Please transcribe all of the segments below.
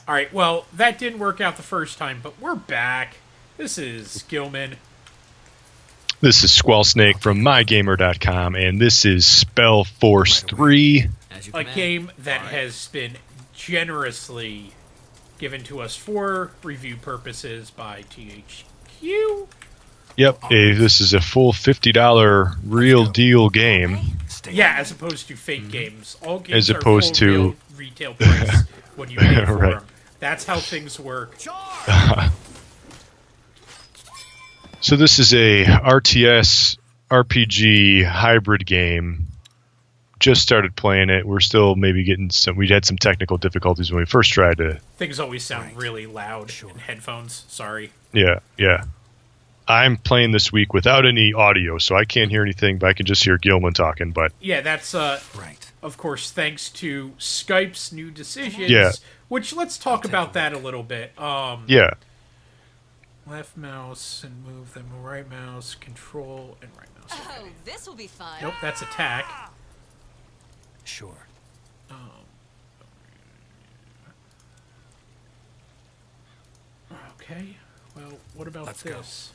All right, well, that didn't work out the first time, but we're back. This is Gillman. This is Squallsnake from MyGamer.com, and this is SpellForce 3. A game that has been generously given to us for review purposes by THQ. Yep, this is a full $50 real deal game. Yeah, as opposed to fake games. All games As are opposed full to real retail price when you pay for Right. them. That's how things work. So this is a RTS RPG hybrid game. Just started playing it. We're still maybe getting some... We had some technical difficulties when we first tried to... Things always sound really loud in headphones. Sorry. Yeah. I'm playing this week without any audio, so I can't hear anything, but I can just hear Gilman talking, but... Yeah, that's, of course, thanks to Skype's new decisions. Yeah. Which, let's talk about that a little bit. Yeah. Left mouse and move, then right mouse, control, and right mouse. Okay. Oh, this will be fun. Nope, that's attack. Sure. Okay, well, what about Let's this?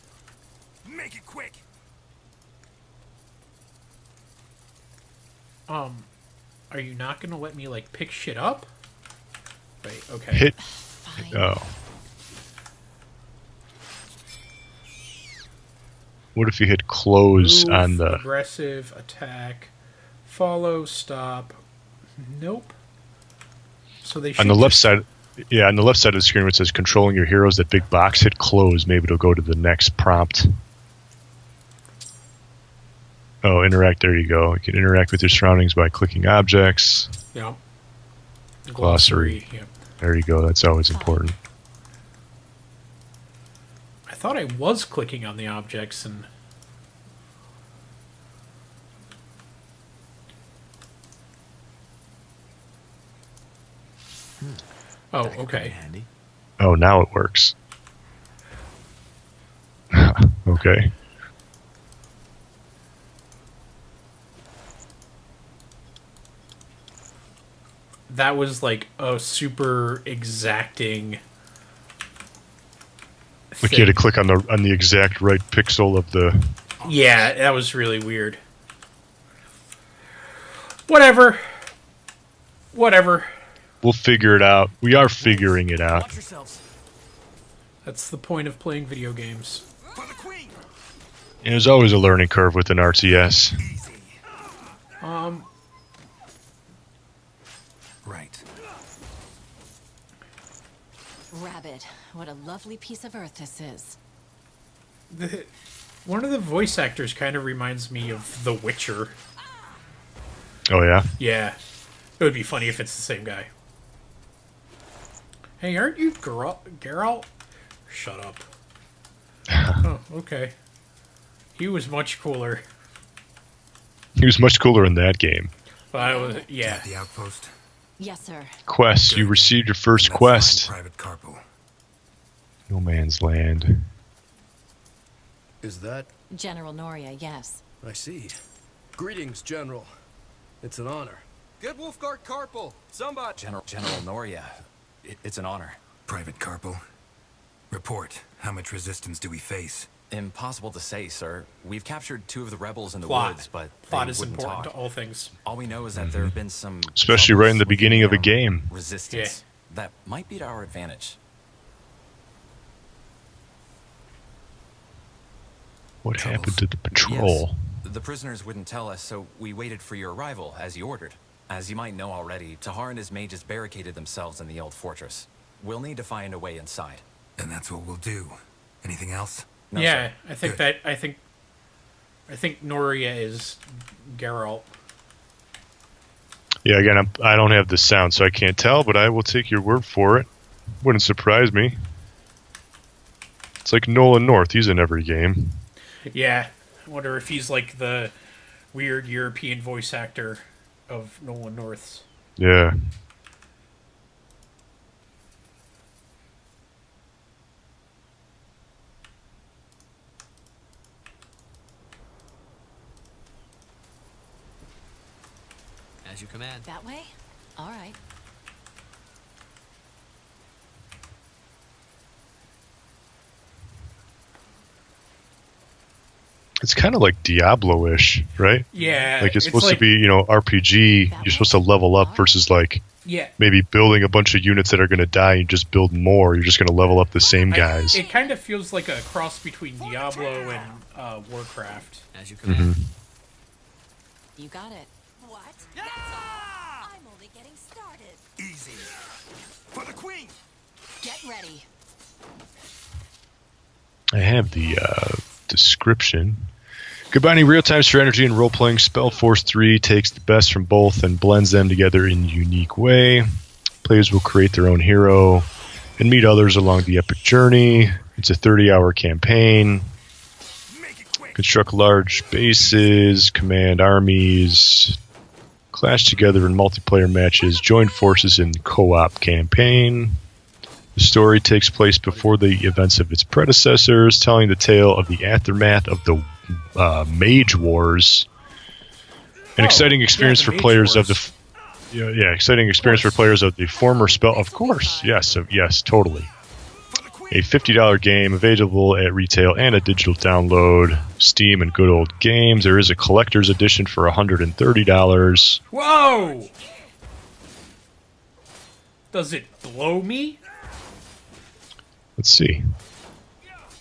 go. Make it quick. Are you not gonna let me, like, pick shit up? Wait, okay. Hit... Fine. Oh. What if you hit close Move, on the... aggressive, attack, follow, stop. Nope. So they should On the left side... Yeah, on the left side of the screen where it says controlling your heroes, that big box, hit close. Maybe it'll go to the next prompt. Oh, interact. There you go. You can interact with your surroundings by clicking objects. Yeah. Glossary. Yep. There you go. That's always important. I thought I was clicking on the objects and... Oh, okay. Handy. Oh, now it works. Okay. That was like a super exacting Like you had to click on the exact right pixel of the... Yeah, that was really weird. Whatever. We'll figure it out. We are figuring it out. Watch yourselves. That's the point of playing video games. For the queen. And there's always a learning curve with an RTS. Easy. Right. Rabbit, what a lovely piece of earth this is. One of the voice actors kind of reminds me of The Witcher. Oh, yeah? Yeah. It would be funny if it's the same guy. Hey, aren't you Geralt? Shut up. Oh, okay. He was much cooler. He was much cooler in that game. But I was, yeah. At the outpost. Yes, sir. Quest. You received your first Let's quest. find Private Carpo. No Man's Land. Is that? General Noria, yes. I see. Greetings, General. It's an honor. Get Wolfguard Carpal! Somebody! General Noria, it's an honor. Private Carpo. Report. How much resistance do we face? Impossible to say, sir. We've captured 2 of the rebels in the Plot. woods, but Plot they is wouldn't important talk. to all things. All we know is that there have been some... Especially right in the troubles with beginning of a game. Resistance. That might be to our advantage. What Troubles. happened to the patrol? Yes. The prisoners wouldn't tell us, so we waited for your arrival, as you ordered. As you might know already, Tahar and his mages barricaded themselves in the old fortress. We'll need to find a way inside. And that's what we'll do. Anything else? No, yeah, sir. I think Good. I think Noria is Geralt. Yeah, again, I don't have the sound, so I can't tell, but I will take your word for it. Wouldn't surprise me. It's like Nolan North. He's in every game. Yeah, I wonder if he's like the weird European voice actor of Nolan North's. Yeah. As you command. That way? All right. It's kind of like Diablo-ish, right? Yeah. Like it's supposed to be, RPG. You're supposed to level up versus like Yeah. maybe building a bunch of units that are going to die. You just build more. You're just going to level up the same guys. It kind of feels like a cross between Diablo and Warcraft. As you command. You got it. What? That's all. I'm only getting started. Easy. For the queen. Get ready. I have the description. Combining real-time strategy and role-playing, SpellForce 3 takes the best from both and blends them together in a unique way. Players will create their own hero and meet others along the epic journey. It's a 30-hour campaign. Construct large bases, command armies, clash together in multiplayer matches, join forces in co-op campaign. The story takes place before the events of its predecessors, telling the tale of the aftermath of the Mage Wars. An exciting experience for players of the exciting experience for players of the former spell. Of course, yes, totally. A $50 game available at retail and a digital download. Steam and Good Old Games. There is a collector's edition for $130. Whoa! Does it blow me? Let's see.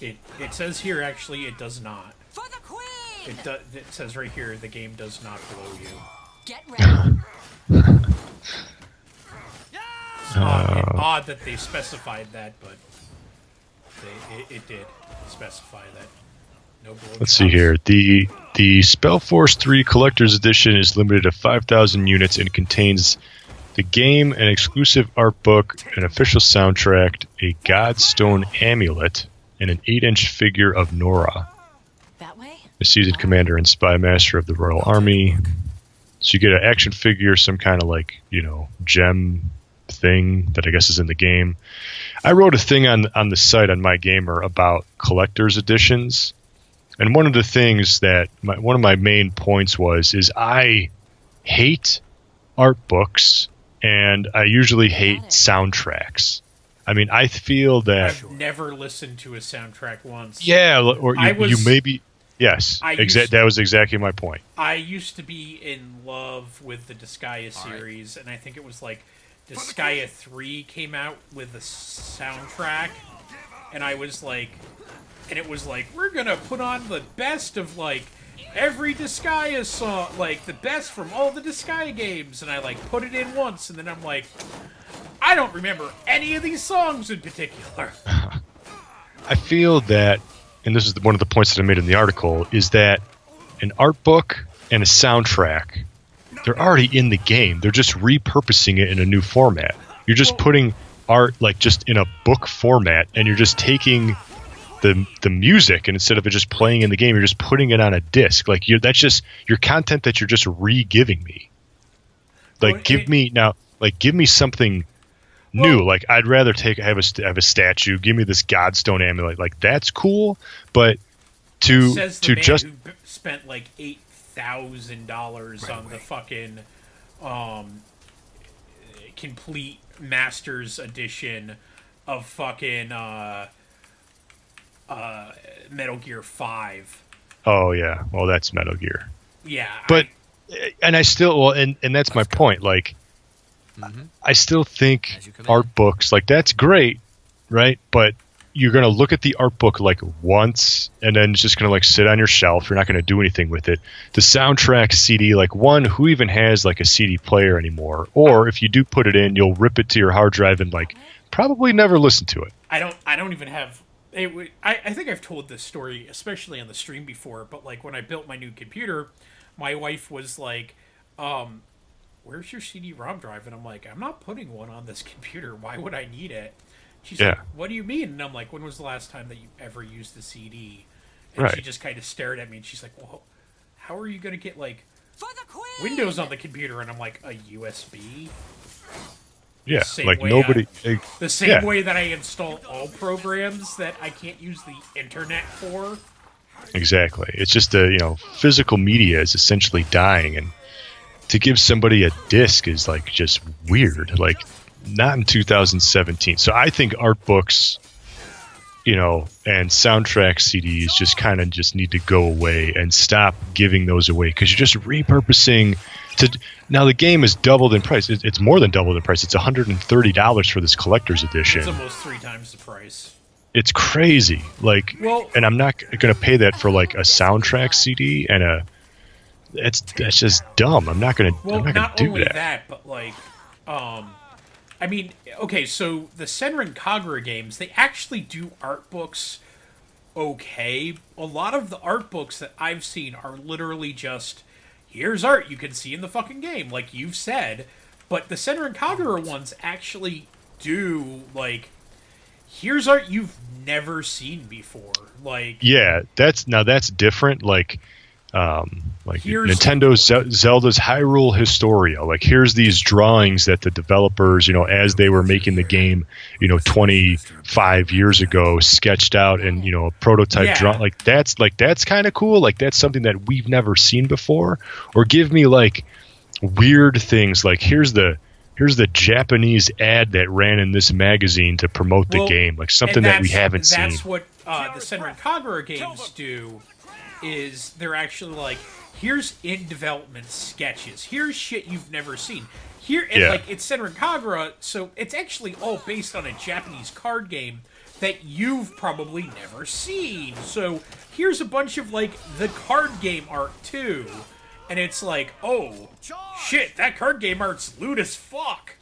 It says here, actually, it does not. For the queen! It says right here, the game does not blow you. Get ready. It's odd that they specified that, but it did specify that. No blow. Let's see here. The SpellForce 3 Collector's Edition is limited to 5,000 units and contains the game, an exclusive art book, an official soundtrack, a Godstone amulet, and an 8-inch figure of Nora, That way? a seasoned commander and spy master of the Royal Army. So you get an action figure, some kind of like, gem thing that I guess is in the game. I wrote a thing on the site on MyGamer about collector's editions. And one of the things that one of my main points is I hate art books and I usually hate soundtracks. I mean, I feel that I've never listened to a soundtrack once. yeah, or you maybe yes, that was exactly my point. I used to be in love with the Disgaea series, and I think it was like Disgaea 3 came out with the soundtrack, and I was like, and it was like, we're gonna put on the best of like every Disgaea song, like the best from all the Disgaea games, and I like put it in once, and then I'm like, I don't remember any of these songs in particular. I feel that, and this is one of the points that I made in the article, is that an art book and a soundtrack, they're already in the game. They're just repurposing it in a new format. You're just putting art like just in a book format, and you're just taking the music, and instead of it just playing in the game, you're just putting it on a disc. Like that's just your content that you're just re-giving me. Like give me something new. Like I'd rather have a statue. Give me this Godstone amulet. Like that's cool, but to just who spent like $8,000 on the fucking complete Masters edition of fucking Metal Gear 5. Oh yeah, well that's Metal Gear. Yeah, but and I still and that's my point. Like I still think art books, like that's great, right? But you're gonna look at the art book like once, and then it's just gonna like sit on your shelf. You're not gonna do anything with it. The soundtrack CD, like who even has like a CD player anymore? Or if you do put it in, you'll rip it to your hard drive and like probably never listen to it. I don't even have. I think I've told this story, especially on the stream before, but like when I built my new computer, my wife was like, where's your CD-ROM drive? And I'm like, I'm not putting one on this computer. Why would I need it? She's like, what do you mean? And I'm like, when was the last time that you ever used a CD? And she just kind of stared at me, and she's like, well, how are you going to get like Windows on the computer? And I'm like, a USB? Yeah, like nobody. The same way that I install all programs that I can't use the internet for. Exactly. It's just physical media is essentially dying, and to give somebody a disc is like just weird. Like not in 2017. So I think art books and soundtrack CDs just kind of just need to go away and stop giving those away, because you're just repurposing now the game is doubled in price. It's more than doubled in price. It's $130 for this collector's edition. It's almost 3 times the price. It's crazy. And I'm not going to pay that for like a soundtrack CD and that's just dumb. I'm not going to do that. Well, not only that, but I mean, okay, so the Senran Kagura games, they actually do art books okay. A lot of the art books that I've seen are literally just, here's art you can see in the fucking game, like you've said. But the Senran Kagura ones actually do, here's art you've never seen before. Yeah, that's different. Nintendo's Zelda's Hyrule Historia. Here's these drawings that the developers, as they were making the game, 25 years ago, sketched out and a prototype drawing. That's kind of cool. That's something that we've never seen before. Or give me weird things here's the Japanese ad that ran in this magazine to promote the game, something that we haven't seen. That's what the Senran Kagura games do. Is they're actually here's in development sketches. Here's shit you've never seen. Here, and it's Senran Kagura, so it's actually all based on a Japanese card game that you've probably never seen. So here's a bunch of the card game art too, and it's oh shit, that card game art's lewd as fuck.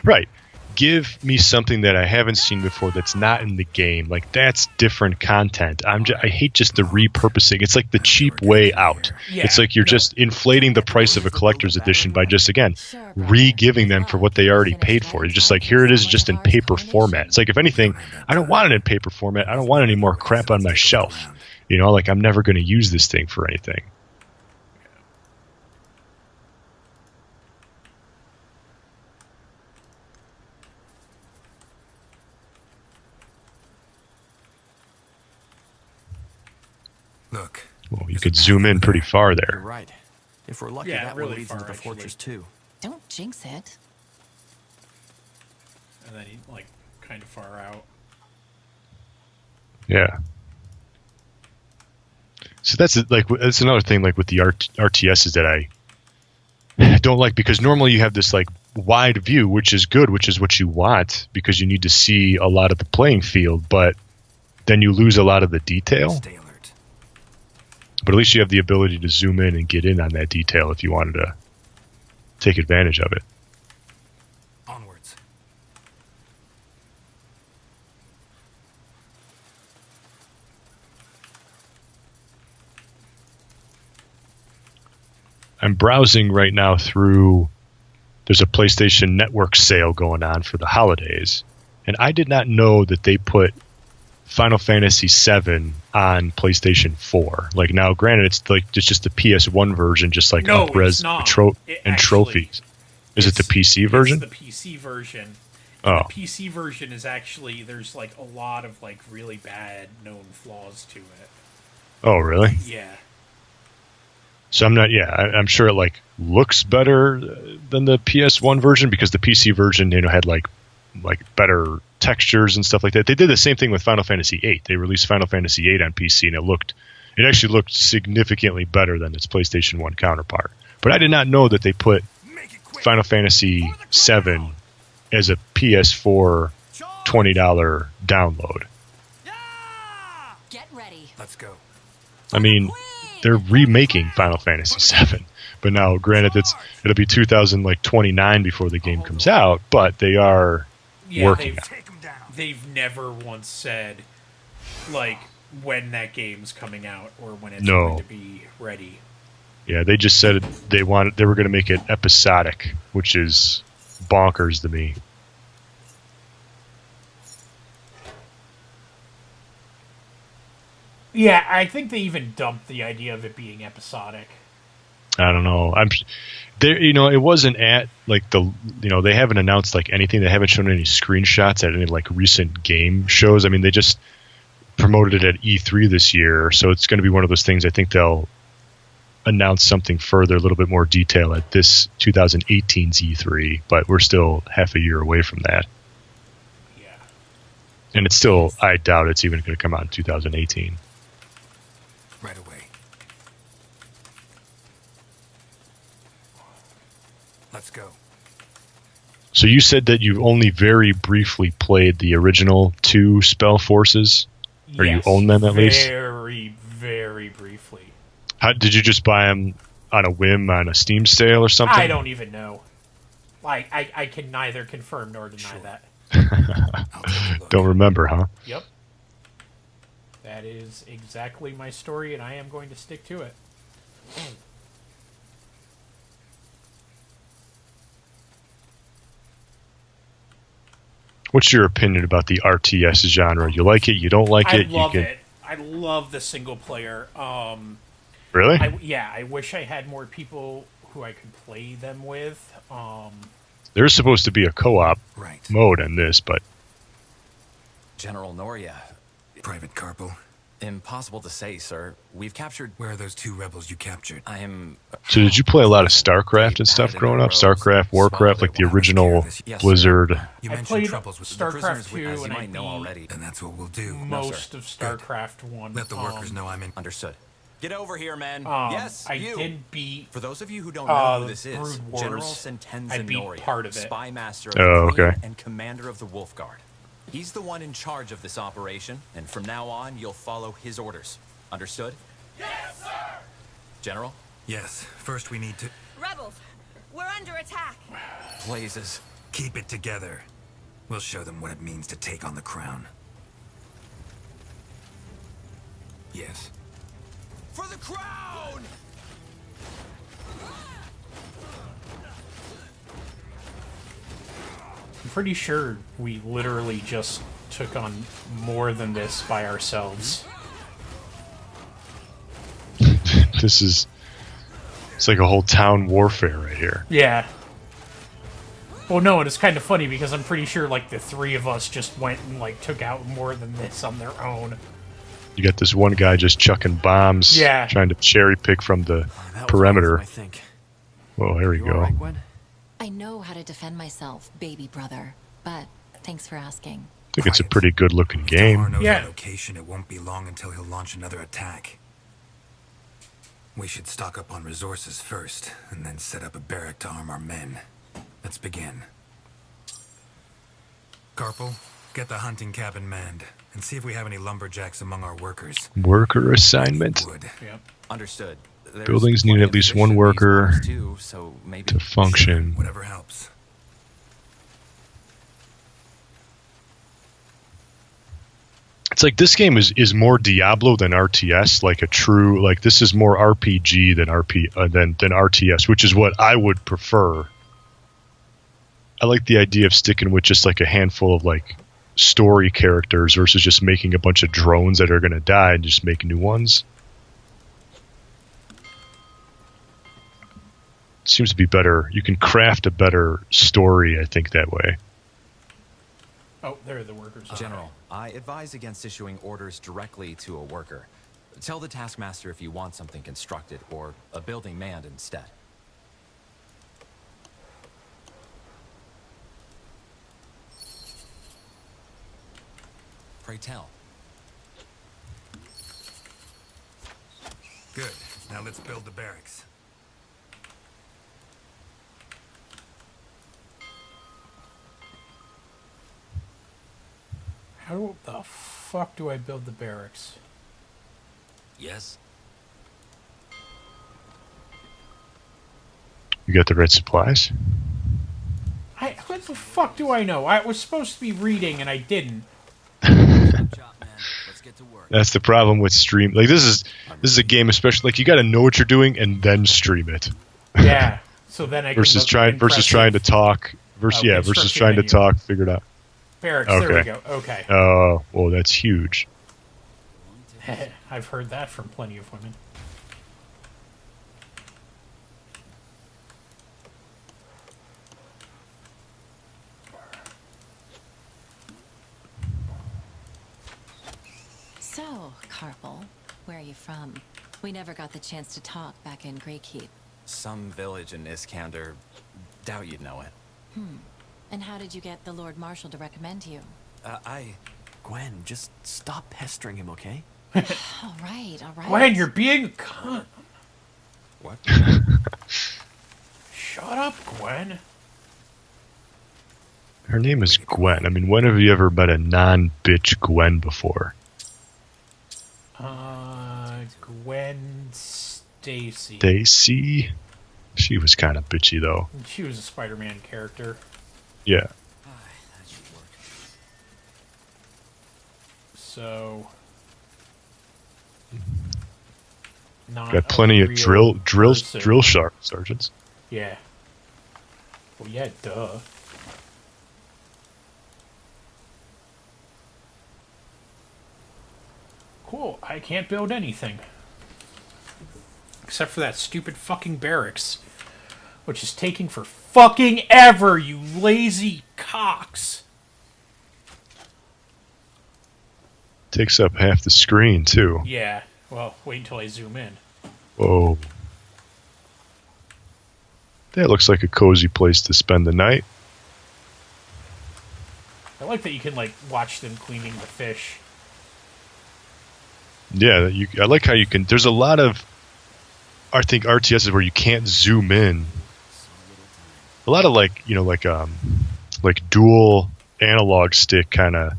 Right. Give me something that I haven't seen before that's not in the game. That's different content. I hate just the repurposing. It's the cheap way out. Yeah, it's you're just inflating the price of a collector's edition by just, again, re-giving them for what they already paid for. It's just here it is just in paper format. It's if anything, I don't want it in paper format. I don't want any more crap on my shelf. I'm never going to use this thing for anything. Look. Well, you could zoom in pretty far You're there. right. If we're lucky, Yeah, that really one leads far, into the actually. fortress too. Don't jinx it. And then kind of far out. Yeah. So that's that's another thing with the RTSs that I don't like, because normally you have this wide view, which is good, which is what you want, because you need to see a lot of the playing field, but then you lose a lot of the detail. Stay alert. But at least you have the ability to zoom in and get in on that detail if you wanted to take advantage of it. Onwards. I'm browsing right now through, there's a PlayStation Network sale going on for the holidays, and I did not know that they put Final Fantasy VII on PlayStation 4. Now, granted, it's just the PS1 version, just No, up-res it's not. and trophies. Is it the PC version? It's the PC version. Oh. The PC version is actually, there's a lot of really bad known flaws to it. Oh, really? Yeah. So I'm sure it looks better than the PS1 version, because the PC version, had better textures and stuff like that. They did the same thing with Final Fantasy VIII. They released Final Fantasy VIII on PC, and it actually looked significantly better than its PlayStation 1 counterpart. But I did not know that they put Final Fantasy VII as a PS4 $20 download. Get ready. Let's go. I mean, they're remaking Final Fantasy VII, but now, granted, it'll be 2029 before the game comes out, but they are working on it. Take him down. They've never once said when that game's coming out or when it's No. going to be ready. Yeah, they just said they were going to make it episodic, which is bonkers to me. Yeah, I think they even dumped the idea of it being episodic. I don't know. I'm there. It wasn't at they haven't announced anything. They haven't shown any screenshots at any recent game shows. I mean, they just promoted it at E3 this year, so it's going to be one of those things. I think they'll announce something further, a little bit more detail at this 2018's E3, but we're still half a year away from that. Yeah. And it's still, I doubt it's even going to come out in 2018. Right away. Let's go. So you said that you only very briefly played the original 2 SpellForces? Or you own them at least? Very, very briefly. How did you just buy them on a whim on a Steam sale or something? I don't even know. I can neither confirm nor deny that. I'll take a look. Don't remember, huh? Yep. That is exactly my story, and I am going to stick to it. What's your opinion about the RTS genre? You like it? You don't like I it? love it. I love the single player. Really? I wish I had more people who I could play them with. There's supposed to be a co-op Right. mode in this, but General Noria. Private Carpel, Impossible to say, sir. We've captured... where are those 2 rebels you captured? I am... so did you play a lot of StarCraft and stuff growing up? StarCraft, Warcraft, like the original Yes, sir. Blizzard. You I mentioned played troubles with Star- the StarCraft Prisoners, as 2, you and I might know beat already. Then that's what we'll do. most of StarCraft 1. Let the workers know I'm in. Understood. Get over here, men. Yes, I you. did beat. For those of you who don't know who this is, Brood Wars. General Sentenza I beat Noria, part of it. Spy Master of Oh, the Queen okay. and Commander of the Wolf Guard. He's the one in charge of this operation, and from now on, you'll follow his orders. Understood? Yes, sir! General? Yes, first we need to... Rebels, we're under attack. Blazes. Keep it together. We'll show them what it means to take on the crown. Yes. For the crown! I'm pretty sure we literally just took on more than this by ourselves. It's like a whole town warfare right here. Yeah. Well, no, and it's kind of funny because I'm pretty sure like the 3 of us just went and like took out more than this on their own. You got this one guy just chucking bombs, Yeah. trying to cherry pick from the That was perimeter. awesome, I think. Well, there we You go. all right, Gwen? I know how to defend myself, baby brother. But thanks for asking. I think it's a pretty good looking Tahar game. knows Yeah. our location. It won't be long until he'll launch another attack. We should stock up on resources first, and then set up a barrack to arm our men. Let's begin. Carpel, get the hunting cabin manned, and see if we have any lumberjacks among our workers. Worker assignment Wood. Yep. Understood. There's Buildings need plenty at of least fish one in these worker waters, too, so maybe... to function. Whatever helps. It's like this game is more Diablo than RTS, like a true, like this is more RPG than than RTS, which is what I would prefer. I like the idea of sticking with just like a handful of like story characters versus just making a bunch of drones that are going to die and just make new ones. Seems to be better. You can craft a better story, I think, that way. Oh, there are the workers. General, I advise against issuing orders directly to a worker. Tell the taskmaster if you want something constructed or a building manned instead. Pray tell. Good. Now let's build the barracks. How the fuck do I build the barracks? Yes. You got the right supplies? What the fuck do I know? I was supposed to be reading and I didn't. That's the problem with stream. Like this is a game, especially like you got to know what you're doing and then stream it. Yeah. So then I can versus look trying to talk versus construction trying to menu. talk. Figure it out. Barracks. There we Okay. go. Okay. Oh, well, that's huge. I've heard that from plenty of women. So, Carpel, where are you from? We never got the chance to talk back in Greykeep. Some village in Iskander. Doubt you'd know it. And how did you get the Lord Marshal to recommend you? I Gwen, just stop pestering him, okay? All right, all right. Gwen, you're being a cunt. What? Shut up, Gwen. Her name is Gwen. I mean, when have you ever met a non-bitch Gwen before? Gwen Stacy. Stacy? She was kind of bitchy, though. She was a Spider-Man character. Yeah. That should work. So... Not Got plenty a of real person. drill sergeants. Yeah. Well, yeah, duh. Cool, I can't build anything. Except for that stupid fucking barracks. Which is taking for fucking ever, you lazy cocks. Takes up half the screen, too. Yeah, well, wait until I zoom in. Whoa. That looks like a cozy place to spend the night. I like that you can, like, watch them cleaning the fish. Yeah, I like how you can... There's a lot of, I think, RTSs where you can't zoom in. A lot of, like, you know, like dual analog stick kind of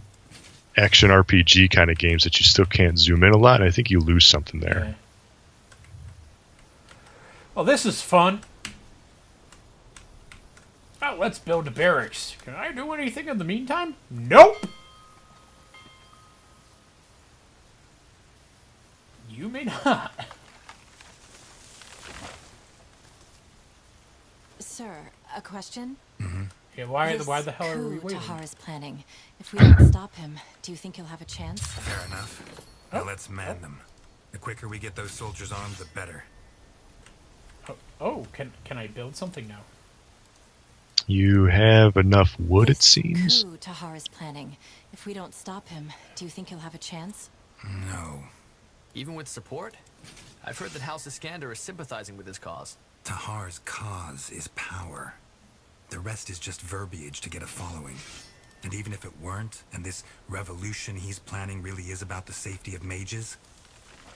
action RPG kind of games that you still can't zoom in a lot, and I think you lose something there. Yeah. Well, this is fun. Oh, let's build a barracks. Can I do anything in the meantime? Nope! You may not. Sir, a question? Yeah, why This the hell are we coup waiting? Tahar is planning. If we don't stop him, do you think he'll have a chance? Fair enough. Now let's man them. The quicker we get those soldiers armed, the better. Oh, can I build something now? You have enough wood, it This seems? coup Tahar is planning. If we don't stop him, do you think he'll have a chance? No. Even with support? I've heard that House Iskander is sympathizing with his cause. Tahar's cause is power. The rest is just verbiage to get a following. And even if it weren't, and this revolution he's planning really is about the safety of mages,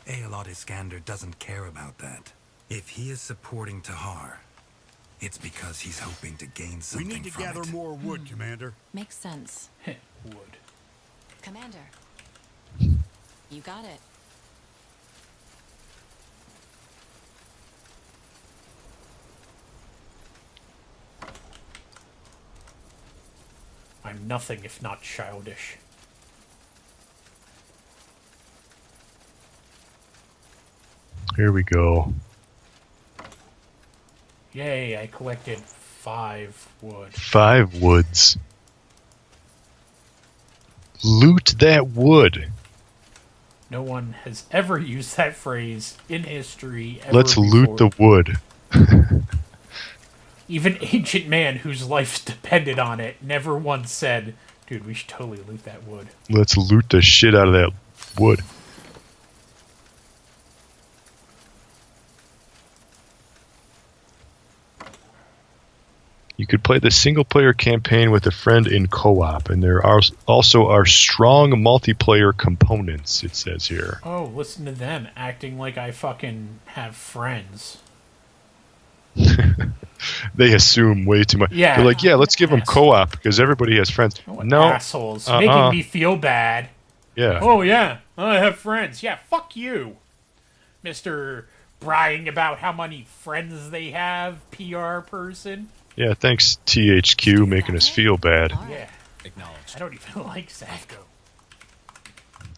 Aelod Iskander doesn't care about that. If he is supporting Tahar, it's because he's hoping to gain We something need to from gather it. more wood, Commander. Makes sense. Wood. Commander. You got it. I'm nothing if not childish. Here we go. Yay, I collected 5 wood. 5 woods. Loot that wood. No one has ever used that phrase in history ever Let's loot the before. wood. Even ancient man whose life depended on it never once said, dude, we should totally loot that wood. Let's loot the shit out of that wood. You could play the single-player campaign with a friend in co-op, and there are also are strong multiplayer components, it says here. Oh, listen to them acting like I fucking have friends. They assume way too much. Yeah. They're like, yeah, let's give them Ass- co-op because everybody has friends. What No. assholes. Making me feel bad. Yeah. Oh, yeah, I have friends. Yeah, fuck you. Mr. bragging about how many friends they have, PR person. Yeah, thanks THQ making us feel bad. All right. Yeah, Acknowledged. I don't even like Zacko.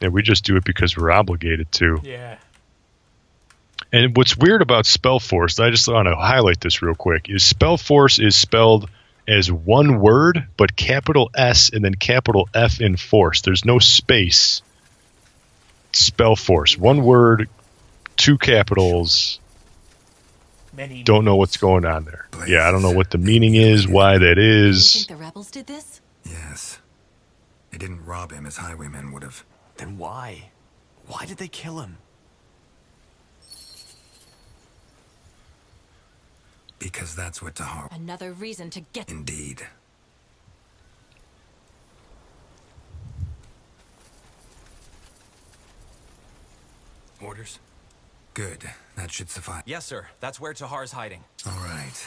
Yeah, we just do it because we're obligated to. Yeah. And what's weird about SpellForce, I just want to highlight this real quick, is SpellForce is spelled as one word, but capital S and then capital F in force. There's no space. SpellForce. One word, 2 capitals. Many Don't know what's going on there. Yeah, I don't know what the meaning is, why that You is. think the rebels did this? Yes. They didn't rob him as highwaymen would have. Then why? Why did they kill him? Because that's what Tahar... Another reason to get... Indeed. Orders? Good. That should suffice. Yes, sir. That's where Tahar's hiding. All right.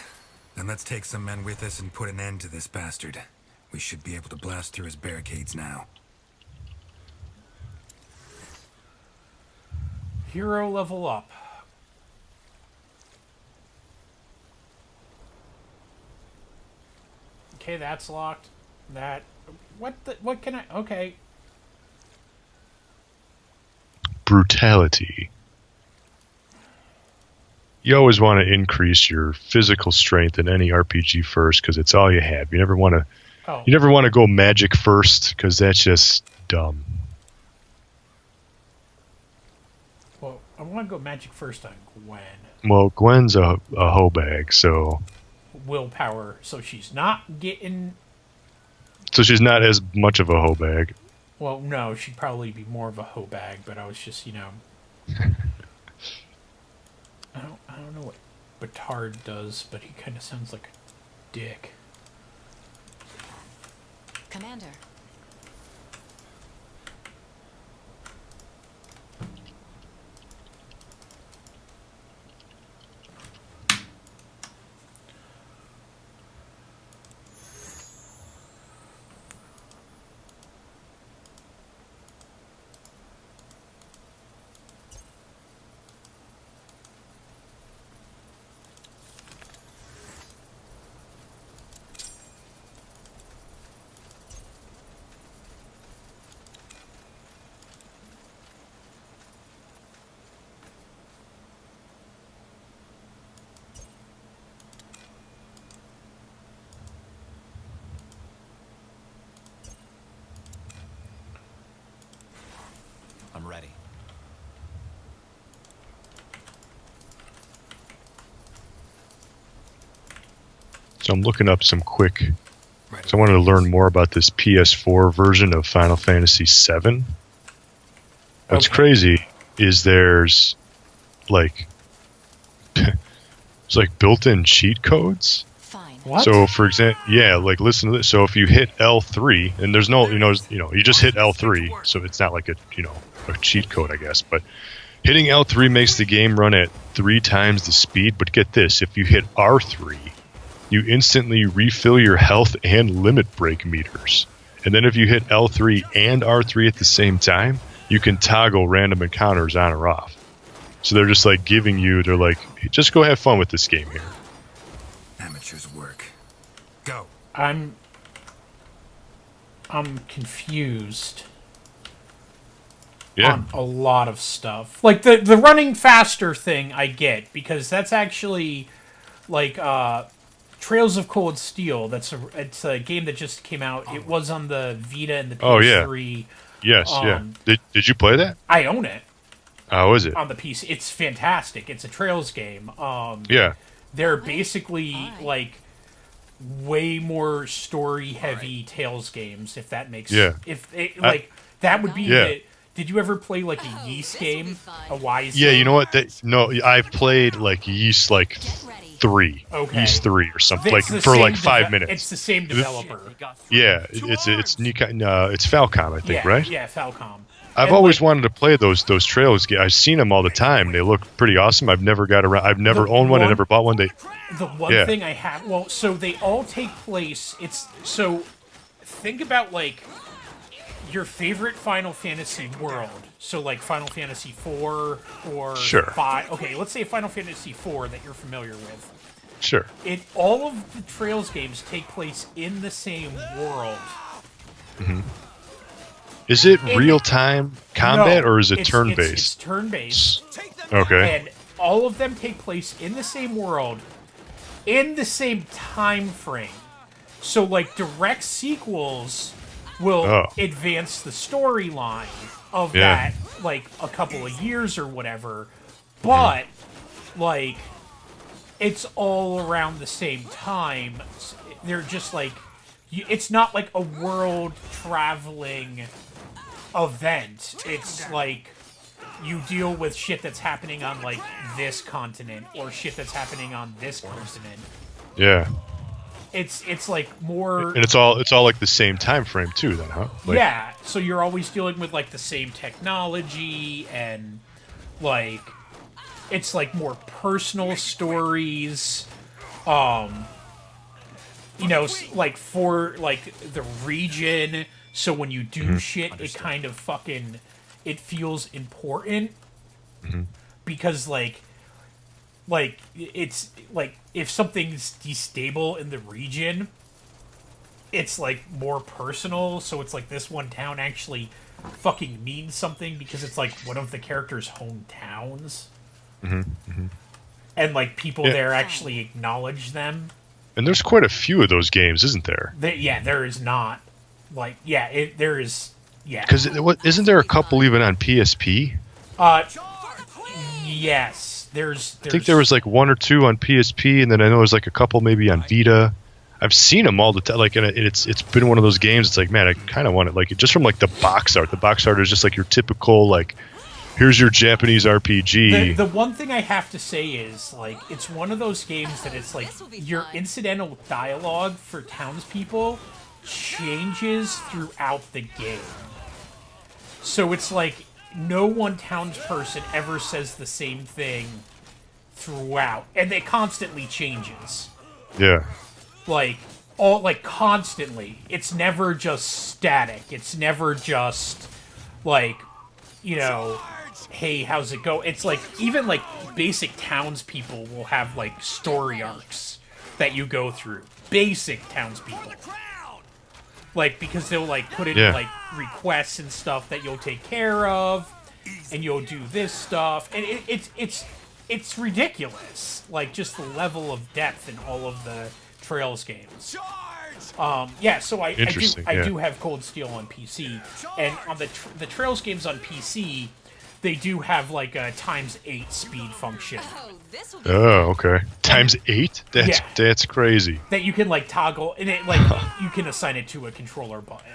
Then let's take some men with us and put an end to this bastard. We should be able to blast through his barricades now. Hero level up. Okay, that's locked. That... What can I... Okay. Brutality. You always want to increase your physical strength in any RPG first because it's all you have. You never want to. Oh. You never want to go magic first because that's just dumb. Well, I want to go magic first on Gwen. Well, Gwen's a hoe bag, so. Willpower, so she's not getting... So she's not as much of a hoe bag. Well, no, she'd probably be more of a hoe bag, but I was just, you know... I don't know what Batard does, but he kind of sounds like a dick. Commander. I'm ready. So I'm looking up some quick. So I wanted to learn more about this PS4 version of Final Fantasy VII. What's crazy is there's like it's like built-in cheat codes. Fine. What? So for example, yeah, like listen to this. So if you hit L3, and there's no, you just hit L3, so it's not like a cheat code, I guess. But hitting L3 makes the game run at 3 times the speed. But get this: if you hit R3, you instantly refill your health and limit break meters. And then if you hit L3 and R3 at the same time, you can toggle random encounters on or off. So they're just like giving you, they're like, hey, just go have fun with this game here. Amateur's work. Go. I'm confused Yeah. on a lot of stuff. Like the running faster thing I get, because that's actually like Trails of Cold Steel. It's a game that just came out. It was on the Vita and the PS3. Yes, yeah. Did you play that? I own it How is it? on the PC. It's fantastic. It's a Trails game. Yeah. They're basically like way more story heavy Tales games, if that makes Yeah. if it, like that would be Yeah. the, did you ever play like a Yeast game? A Wise Yeah, game? you know what? No, I've played like Yeast like Get ready. 3. Okay. Yeast 3 or something. It's Like the for same like 5 deve- minutes. It's the same developer. Yeah, it's Falcom, I think, Yeah, right? yeah, Falcom. I've And, always like, wanted to play those Trails games. I've seen them all the time. They look pretty awesome. I've never got around. I've never The owned one. I one- never bought one. the one Yeah. thing I have, well, so they all take place. So think about like your favorite Final Fantasy world. So like Final Fantasy 4 or Sure. 5. Okay, let's say Final Fantasy 4 that you're familiar with. Sure. All of the Trails games take place in the same world. Is it real time combat No, or is it it's turn based? turn based. Okay. And all of them take place in the same world, in the same time frame. So, like, direct sequels will advance the storyline of that, like, a couple of years or whatever. But, like, it's all around the same time. They're just, like, it's not like a world traveling event. It's like you deal with shit that's happening on like this continent or shit that's happening on this continent. Yeah. It's like more, And it's all like the same time frame too, then, huh? Like, yeah. So you're always dealing with like the same technology and like it's like more personal stories. You know, like for like the region. So when you do shit, it kind of fucking it feels important because like it's like if something's destable in the region, it's like more personal. So it's like this one town actually fucking means something because it's like one of the characters' hometowns, and like people there actually acknowledge them. And there's quite a few of those games, isn't there? There is not. Like, there is. Yeah. Because isn't there a couple even on PSP? Yes. There's. I think there was like one or two on PSP, and then I know there's like a couple maybe on Vita. I've seen them all the time. Like, and it's been one of those games. It's like, man, I kind of want it. Like, just from like the box art. The box art is just like your typical like, here's your Japanese RPG. The one thing I have to say is, like, it's one of those games that it's like your incidental dialogue for townspeople changes throughout the game. So it's like no one townsperson ever says the same thing throughout, and it constantly changes. Yeah. Like constantly. It's never just static. It's never just like, you know, hey, how's it go? It's like even like basic townspeople will have like story arcs that you go through. Basic townspeople. Like, because they'll like put in like requests and stuff that you'll take care of, and you'll do this stuff, and it's ridiculous. Like just the level of depth in all of the Trails games. So I do have Cold Steel on PC, and on the Trails games on PC, they do have like a ×8 speed function. Oh, okay. ×8? That's crazy. That you can like toggle, and it like you can assign it to a controller button,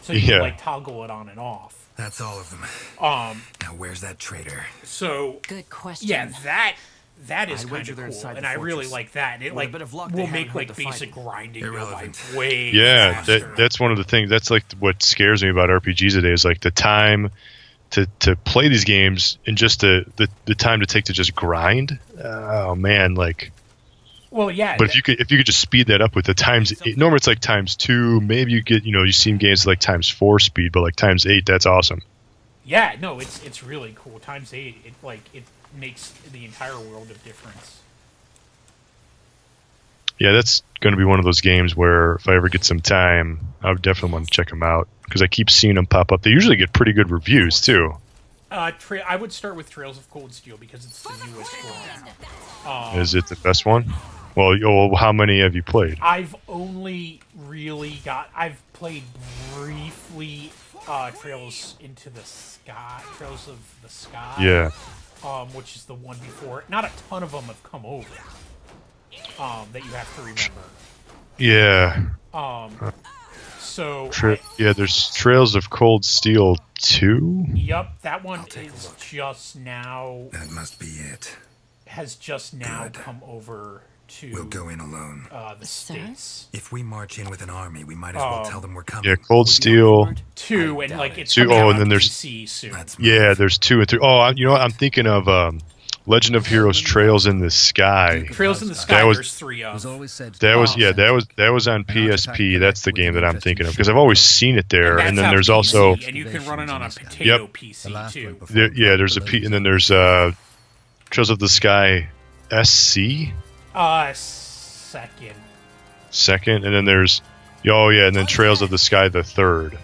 so you can like toggle it on and off. That's all of them. Now where's that traitor? So good question. Yeah, that is kind of cool, and I really like that. It like will make like basic grinding go like way faster. That's one of the things. That's like what scares me about RPGs today is like the time to play these games and just the time to take to just grind. Oh man, like. Well, yeah. But if you could just speed that up with the ×8, normally it's like ×2. Maybe you get you've seen games like ×4 speed, but like ×8, that's awesome. Yeah, no, it's really cool. ×8, it makes the entire world of difference. Yeah, that's going to be one of those games where if I ever get some time, I would definitely want to check them out because I keep seeing them pop up. They usually get pretty good reviews too. I would start with Trails of Cold Steel because it's the newest one. Is it the best one? Well, how many have you played? I've only really I've played briefly Trails of the Sky. Yeah. Which is the one before. Not a ton of them have come over. That you have to remember. Yeah. So there's Trails of Cold Steel 2. Yep, that one is just now. That must be it. Has just now come over to. We'll go in alone. The States. If we march in with an army, we might as well tell them we're coming. Yeah, Cold Steel 2, and like it's 2. Oh, and then there's PC soon. There's 2 and 3. Oh, you know what? I'm thinking of Legend of Heroes: Trails in the Sky. Trails in the Sky. There's 3 of. That was on PSP. That's the game that I'm thinking of because I've always seen it there. And then there's also. And you can run it on a potato PC too. There's a P, and then there's Trails of the Sky SC. Second, and then there's and then Trails of the Sky the third.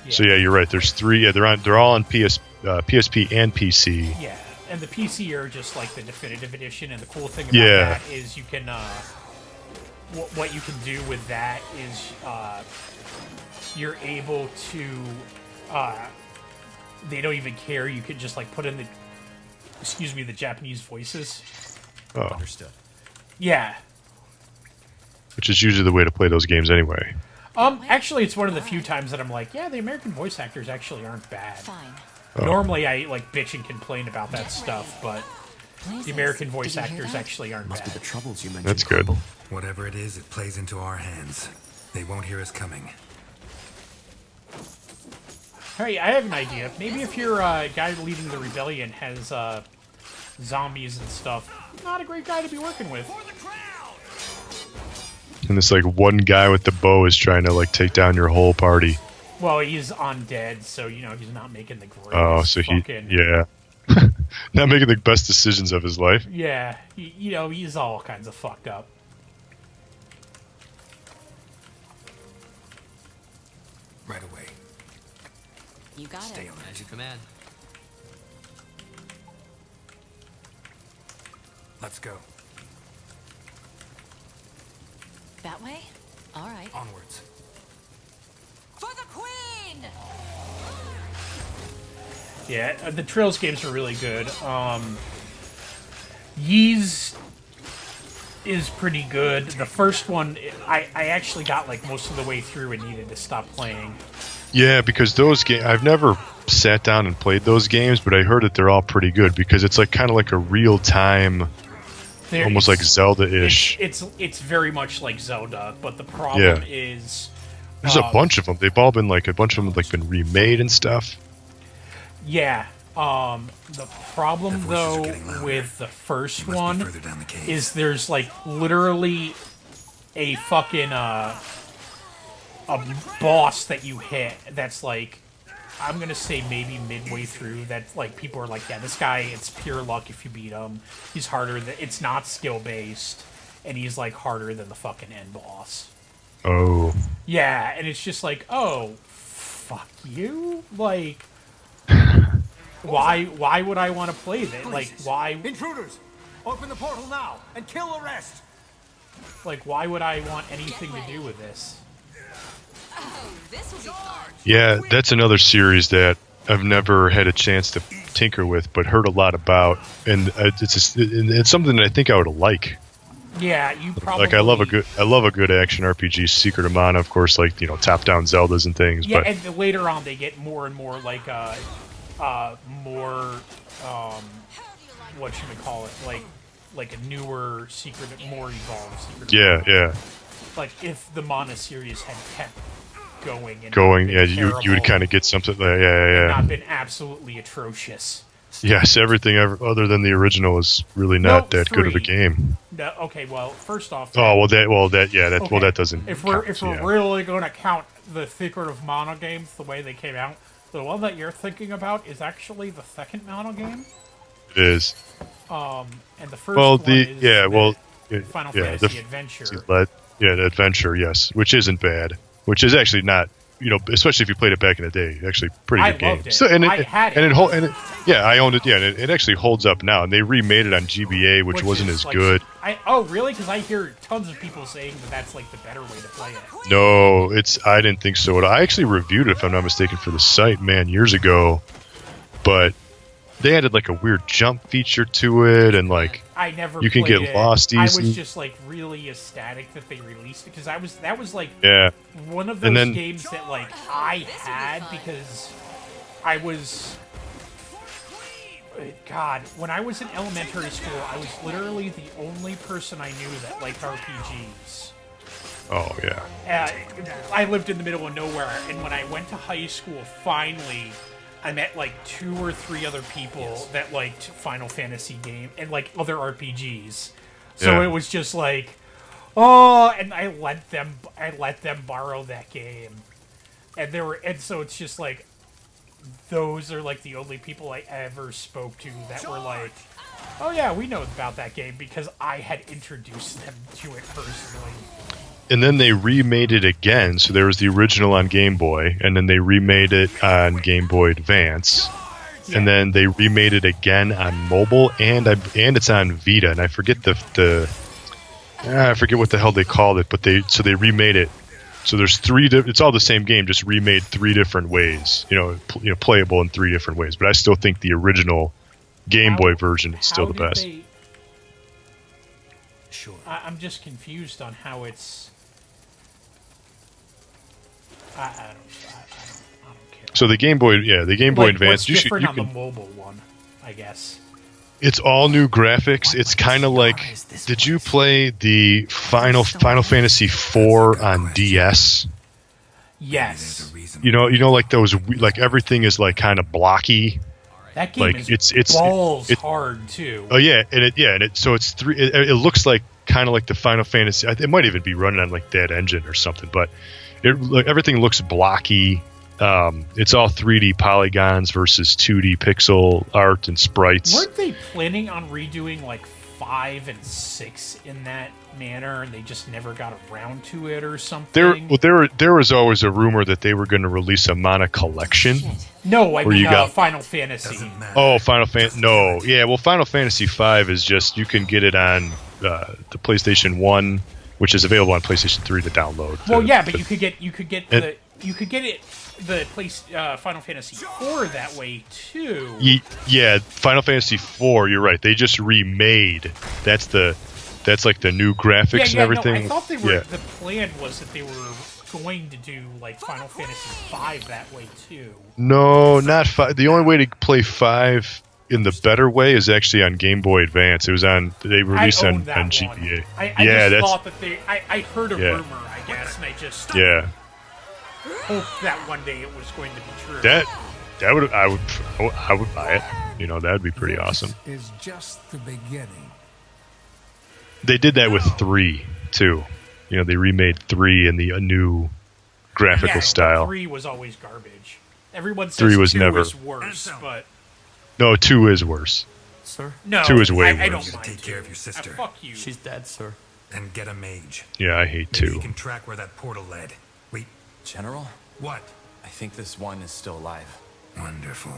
Yeah. So you're right. There's 3. Yeah, they're all on PSP and PC. Yeah, and the PC are just like the definitive edition. And the cool thing about that is you can what you can do with that is you're able to they don't even care. You could just like put in the Japanese voices. Oh, understood. Yeah. Which is usually the way to play those games anyway. Actually, it's one of the few times that I'm like, yeah, the American voice actors actually aren't bad. Normally, I like bitch and complain about that stuff, but the American voice actors actually aren't bad. Must be the troubles you mentioned. That's good. Whatever it is, it plays into our hands. They won't hear us coming. Hey, I have an idea. Maybe if your guy leading the rebellion has zombies and stuff, not a great guy to be working with. And this like one guy with the bow is trying to like take down your whole party. Well, he's undead, so you know he's not making the greatest. Oh, so not making the best decisions of his life. Yeah, you know he's all kinds of fucked up. Right away. You got Stay it. on As it. you command. Let's go. That way? All right. Onwards. For the queen! Yeah, the Trails games are really good. Yeez is pretty good. The first one, I actually got like most of the way through and needed to stop playing. Yeah, because those games, I've never sat down and played those games, but I heard that they're all pretty good because it's like kind of like a real time, almost like Zelda-ish. It's very much like Zelda, but the problem is there's a bunch of them. They've all been like a bunch of them have like been remade and stuff. Yeah. The problem The voices are though getting louder. with the first Must be one further down the cave. is there's like literally a fucking a boss that you hit that's like, I'm gonna say maybe midway through that like people are like, yeah, this guy, it's pure luck if you beat him. He's harder than, it's not skill based, and he's like harder than the fucking end boss. Oh. Yeah, and it's just like, oh, fuck you, like. Why would I want to play that? Like, why? Intruders! Open the portal now and kill the rest! Like, why would I want anything to do with this? Oh, this will be fun. Yeah, that's another series that I've never had a chance to tinker with, but heard a lot about, and it's something that I think I would like. Yeah, you probably Like I love a good action RPG. Secret of Mana, of course, like top-down Zeldas and things. Yeah, but and later on they get more and more like more whatchamacallit, like a newer secret, more evolved secret. yeah. Like if the Mana series had kept going and You would kind of get something. not been absolutely atrocious. Yes, everything other than the original is really not that good of a 3. game. No, okay, well, first off. That doesn't. If we're count, really going to count the Secret of Mana games the way they came out, the one that you're thinking about is actually the second Mana game. It is. And the first one is Final Fantasy Adventure. The Adventure, yes, which isn't bad. Which is actually not, especially if you played it back in the day, actually pretty good game. Loved it. So, I had it. I owned it. Yeah, and it actually holds up now. And they remade it on GBA, which wasn't is as like, good. Really? Because I hear tons of people saying that's like the better way to play it. No, I didn't think so. I actually reviewed it, if I'm not mistaken, for the site, years ago. But they added like a weird jump feature to it, and like I never. You can played get it. lost I easily. was just like really ecstatic that they released it because that was like one of And those then- games that like I had because I was. God, when I was in elementary school, I was literally the only person I knew that liked RPGs. Oh yeah. I lived in the middle of nowhere, and when I went to high school, finally, I met like 2 or 3 other people that liked Final Fantasy game and like other RPGs. So Yeah. it was just like, oh, and I let them borrow that game, and so it's just like, those are like the only people I ever spoke to that were like, oh yeah, we know about that game because I had introduced them to it personally. And then they remade it again. So there was the original on Game Boy, and then they remade it on Game Boy Advance, and then they remade it again on mobile, and it's on Vita. And I forget I forget what the hell they called it, but they remade it. So there's 3. It's all the same game, just remade 3 different ways. Playable in 3 different ways. But I still think the original Game Boy version is still the best. Sure. I'm just confused on how it's. I don't care. So the Game Boy, the Game Boy Advance. What's different on the mobile one, I guess. It's all new graphics. It's kind of like, did you play the Final Fantasy IV on DS? Yes. There's a reason. You know, like those, like everything is like kind of blocky. That game Like is it's balls hard too. Oh yeah, so it's three. It looks like kind of like the Final Fantasy. It might even be running on like that engine or something, but everything looks blocky. It's all 3D polygons versus 2D pixel art and sprites. Weren't they planning on redoing like 5 and 6 in that manner, and they just never got around to it or something? There was always a rumor that they were going to release a Mana collection. No, I Where mean you got- Final Fantasy. Oh, Final Fantasy. No, yeah. Well, Final Fantasy V is just you can get it on the PlayStation 1, which is available on PlayStation 3 to download. Well, yeah, but you could get the Final Fantasy 4 that way too. Yeah, Final Fantasy 4. You're right. They just remade. That's like the new graphics and everything. No, I thought they were. Yeah. The plan was that they were going to do like Final Fantasy 5 that way too. No, not 5. The only way to play 5 in the better way is actually on Game Boy Advance. It was on. They released I on own that GBA. one. I Yeah, just that's thought that they. I heard a Yeah. rumor, I guess, and I just yeah. hoped that one day it was going to be true. I would buy it. You know, that'd be pretty awesome. Is just the beginning. They did that with 3 too. You know, they remade 3 in the new graphical style. 3 was always garbage. Everyone says 3 was 2 never- is worse, but No, 2 is worse. Sir? no, 2 is way I worse. don't You mind take care of your sister. fuck you. She's dead, sir. And get a mage. Yeah, I hate Maybe 2. you can track where that portal led. Wait, General, what? I think this one is still alive. Wonderful.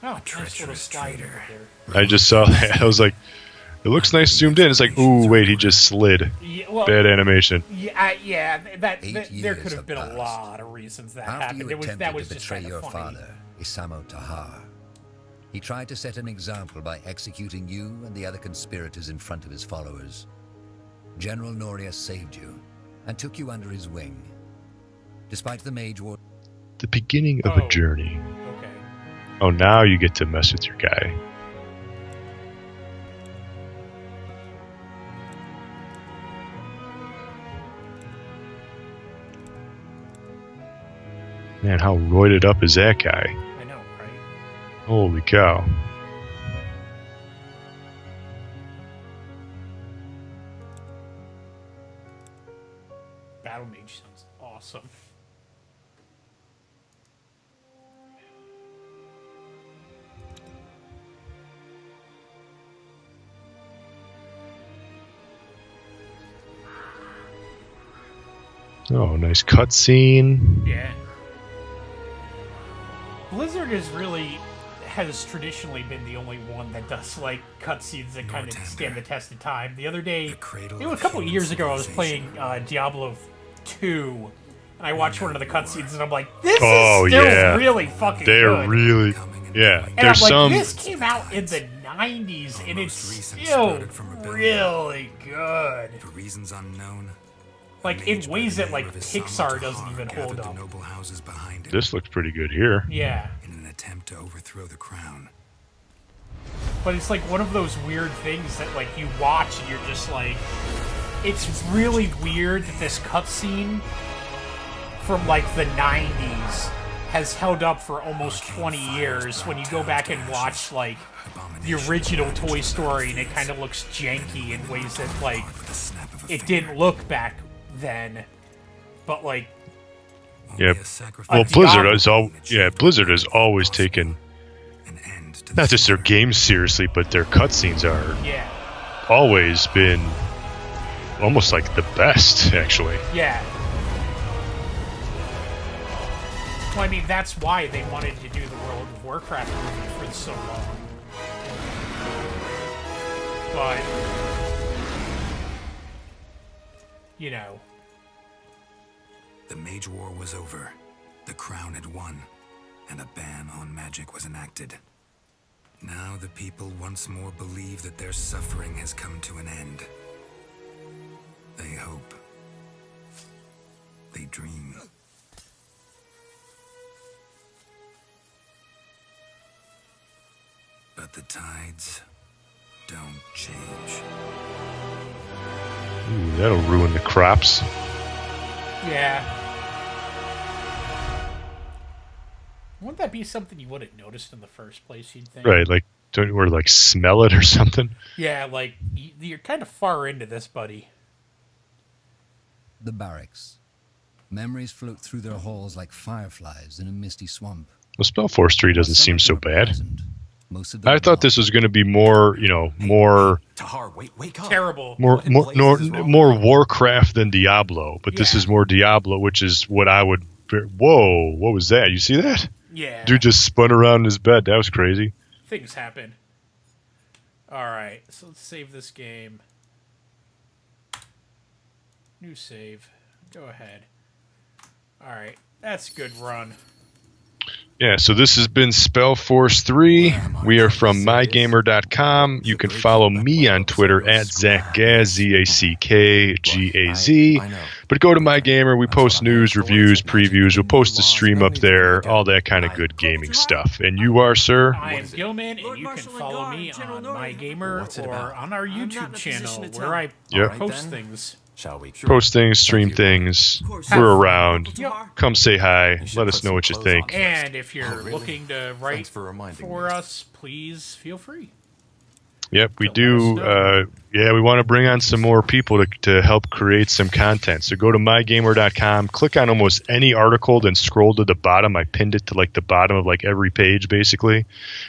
Oh, nice little treacherous slide traitor. over there. I just saw that. I was like, it looks nice zoomed in. It's like, ooh, wait, he just slid. Yeah, well, Bad animation. yeah, that Eight there years could have have been a passed. lot of reasons that After happened. you It was attempted that was to just betray kind your of funny. father, Isamo Tahar, he tried to set an example by executing you and the other conspirators in front of his followers. General Noria saved you and took you under his wing. Despite the mage war, The beginning of a journey. Okay. Oh, now you get to mess with your guy. Man, how roided up is that guy? I know, right? Holy cow. Battle Mage sounds awesome. Oh, nice cutscene. Yeah. Blizzard has traditionally been the only one that does like cutscenes that kind of Northanger. stand the test of time. The other day, The cradle a of couple of human years ago, I was playing Diablo 2, and I watched one of the cutscenes, and I'm like, this Oh, is still yeah. really fucking They're good. really, yeah. And There's I'm like, some. this came out in the 90s, and it's most recent still sprouted from rebellion. really good. For reasons unknown. Like, in ways that, like, Pixar doesn't even hold up. The noble houses behind it This looks pretty good here. Yeah. in an attempt to overthrow the crown. But it's like one of those weird things that, like, you watch and you're just like, it's really weird that this cutscene from, like, the 90s has held up for almost 20 years when you go back and watch, like, the original Toy Story, and it kind of looks janky in ways that, like, With the snap of a it finger. didn't look back then. But, like, Only Yeah. a sacrifice Well, Diablo. Blizzard has always taken an end to not the just their slaughter. games seriously, but their cutscenes are yeah. always been almost like the best, actually. Yeah. Well, I mean, that's why they wanted to do the World of Warcraft movie for so long. But, you know, The Mage War was over. The crown had won, and a ban on magic was enacted. Now the people once more believe that their suffering has come to an end. They hope. They dream. But the tides don't change. Ooh, that'll ruin the crops. yeah. Wouldn't that be something you wouldn't noticed in the first place, you'd think? Right, like, or like smell it or something. Yeah, like, you're kind of far into this, buddy. The barracks. Memories float through their halls like fireflies in a misty swamp. Well, SpellForce 3 doesn't Some seem of so them are bad. pleasant. Most of them I are thought this not. was going to be more, more Tahar, wake up. Terrible. more Warcraft than Diablo, but this Yeah. is more Diablo, which is what I would. Whoa, what was that? You see that? Yeah. Dude just spun around in his bed. That was crazy. Things happen. Alright, so let's save this game. New save. Go ahead. Alright, that's a good run. Yeah, so this has been SpellForce 3. We are from MyGamer.com. You can follow me on Twitter at ZackGaz, ZackGaz. But go to MyGamer. We post news, reviews, previews. We'll post the stream up there, all that kind of good gaming stuff. And you are, sir? I am Gillman, and you can follow me on MyGamer or on our YouTube channel where I Yep. post things. Shall we? Post things, stream things. We're around. Yep. Come say hi. Let us know what you think. And if you're really? looking to write Thanks for reminding for me. us, please feel free. Yep, we Let us do. know. Yeah, we want to bring on some more people to help create some content. So go to mygamer.com, click on almost any article, then scroll to the bottom. I pinned it to like the bottom of like every page, basically,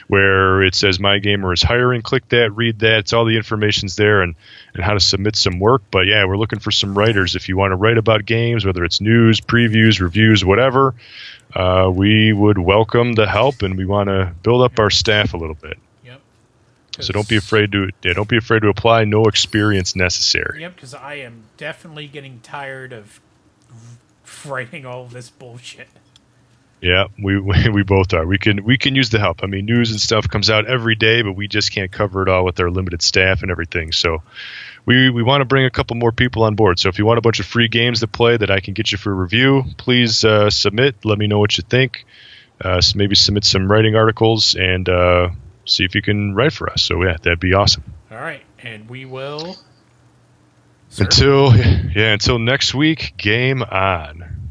where it says MyGamer is hiring. Click that, read that. It's all the information's there and how to submit some work. But yeah, we're looking for some writers. If you want to write about games, whether it's news, previews, reviews, whatever, we would welcome the help, and we want to build up our staff a little bit. Yep. So don't be afraid to apply. No experience necessary. Yep, because I am definitely getting tired of writing all of this bullshit. Yeah, we both are. We can use the help. I mean, news and stuff comes out every day, but we just can't cover it all with our limited staff and everything. So we want to bring a couple more people on board. So if you want a bunch of free games to play that I can get you for review, please submit. Let me know what you think. So maybe submit some writing articles and see if you can write for us. So yeah, that'd be awesome. All right, and we will. Until next week, game on.